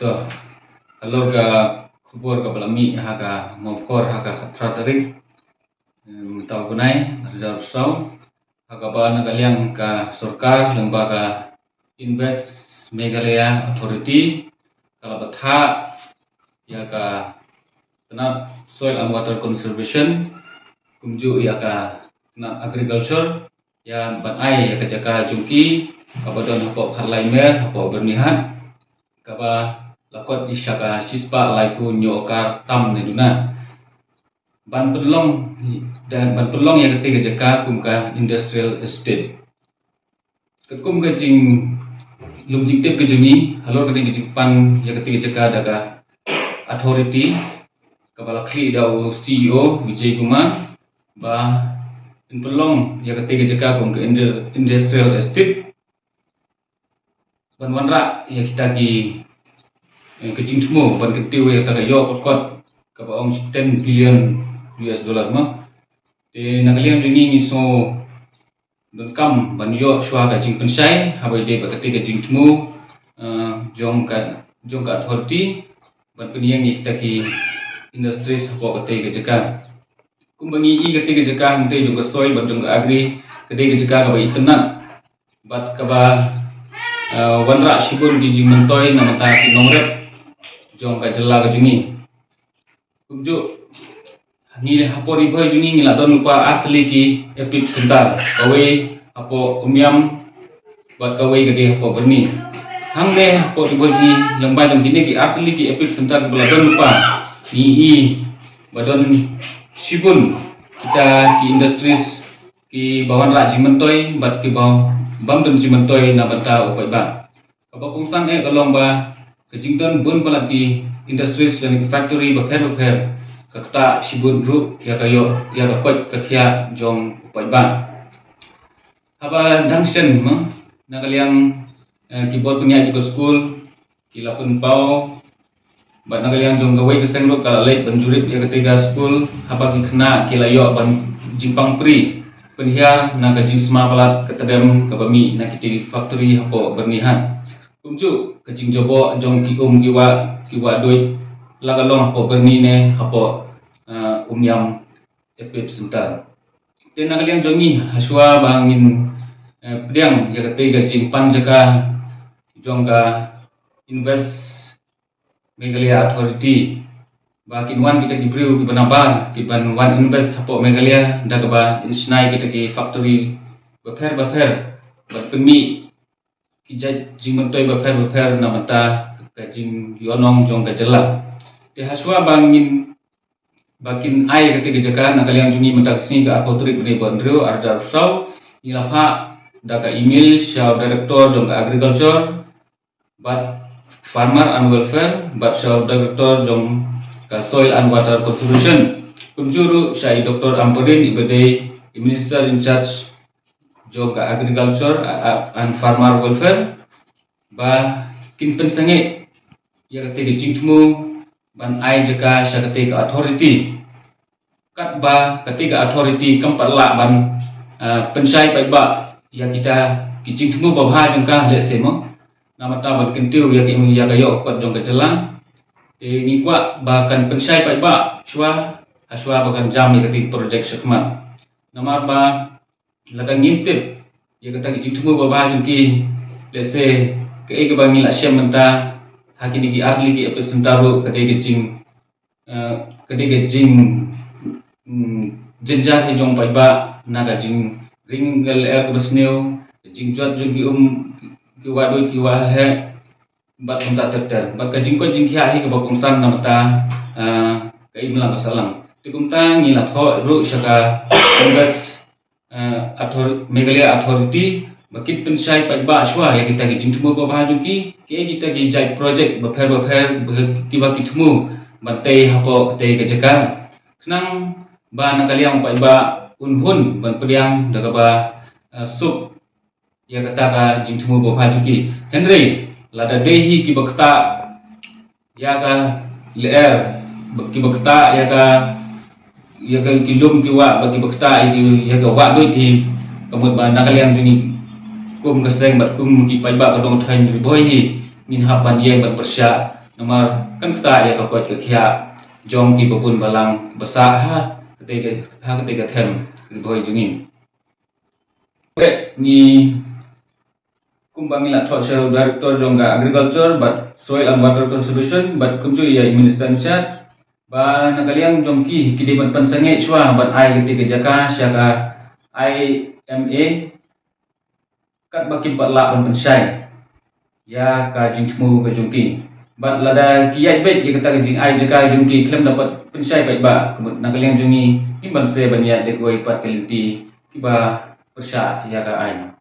So, halo ka kubur ka balami haga mopor haga tratarik tahu kunai ada rusau haga ba nagaliang ka sarkar lembaga Invest Meghalaya Authority kalau betha ya ka tenat soil and water conservation kumju ya ka tenat agriculture ya ban ai ya ka jaka jungki kabadon hapok harlaimer hapok bernihat kaba lakot isyaka sispa laiku nyokar tam neduna ban pedlong ya ketiga jaka kumka industrial estate kekum ka jing lumjing tip ke juni halo ketiga jingpan ya ketiga jaka daga authority kepala kli dau CEO Vijay Kumar ba pedlong ya ketiga jaka kumka industrial estate ban wanra ya kita gi kecing semua ban ketiu ya taga yo kot ka baong 10 billion US dollar ma te nagaliang ringi so don kam ban yo shwa ka jing pensai habai de ba ketiga jing temu jong ka authority ban peniang kita ki industri support ketiga jaka kumbangi i ketiga jaka mte juga soil ban jong agri ketiga jaka ka bai tenat bat ka ba wanra shibun di jing mentoy na mata ki nongrep jong ka jela ka jungi kumju ni hapori boy jungi ngila don lupa atli ki epip sentar kawe apo umiam bat kawe gade apo berni hangde apo di boy ni lembai dom gini ki atli ki epip sentar bela don lupa ni badon shibun kita ki industries ki bawan ra jimentoy bat ki baw bam don jimentoy na bata upai ba kapapungsan kalong ba kejington bun balat di industries dan factory bakher kakta shibun group ya kayo ya kakot kakya jong upai ba haba dangsen ma nagaliang keyboard punya di school kilapun pau bat nagaliang jong gawai keseng ro kala late banjurit ya ketiga school haba ki kena kilayo ban jimpang pri penhiar naga jing sma balat ketedem kabami na kiti factory hapo bernihan kumju kecing jobo jong ki kiwa doi lagalong hapo berni ne hapo umyam epip sentar ten nagaliang jongi haswa bangin pediang ya ketiga jing panjaka jongka Invest Meghalaya Authority bakin wan kita gibriu ki banabar ki ban wan invest hapo Meghalaya daga ba insnai kita ki factory baper bat pemi ki jing mentoy baper na mata ka jing yonong jong ka jela te haswa bangin bakin ai ketiga jaka nagaliang jungi mentak sini ka authority bani bandro arda saw ilapha daga email shaw director jong ka agriculture bat farmer and welfare bat shaw director jong ka soil and water conservation kumjuru syai Dr. Amperin ibadai minister in charge jong ka agriculture and farmer welfare ba kin pensange ya ketiga jingtmu ban ai jaka sya ketiga authority kat ba ketiga authority keempat la ban pensai pai ba ya kita kijingtmu ba bha jongka le semo nama ta ban kentiu ya ki ya kayo kot jong ka jela te ni kwa bahkan pensai pai ba shwa aswa bahkan jam ya ketiga project sekmat nama ba ladang ngintip ya kata kijingtmu ba bha jongki le se ke ege bangi la syam menta hakini ki arli ki epet sentaro ketiga jing jenjah jong pai ba naga jing ringgel air besneu jing jot jong ki wadoi ki wa he bat menta terter bat ka jing ko jing khia hi ka bapungsan namata kai melang salang tikumta ngila tho ru syaka Invest Meghalaya Authority bakit pensai pai ba shwa ya kita ki jing tumu ba baju ki ke kita ki jai project baper tiba ki tumu bantai hapo kete ke jaka kenang ba nagaliang pai ba unhun ban pediang daga ba sup ya kata ka jing tumu ba baju ki Henry lada dehi ki bakta ya ka ler ki bakta ya ka kilum ki wa bagi bakta ya ka wa doi ki kamut ba nagaliang ni kum keseng bat kum ki pai ba ka dong thain boy hi min hapan ye ban persya nomor kan kita ya kau ke kia jom ki babun balang besar ketika tem boy jungin. Oke, ni kumbang ila thought show director jongga agriculture but soil and water conservation but kumju ya minister chat ba nakaliang jongki kidi ban pansange chwa ban ai ketika jaka syaka IMA kat bakin patla ban pensai ya ka jingmu ke jongki bat lada kiai bet ya kata jing ai jaka jongki klem dapat pensai baik ba nakaliang jongi imban se ban ya de koi pat kelinti kiba persya ya ka ai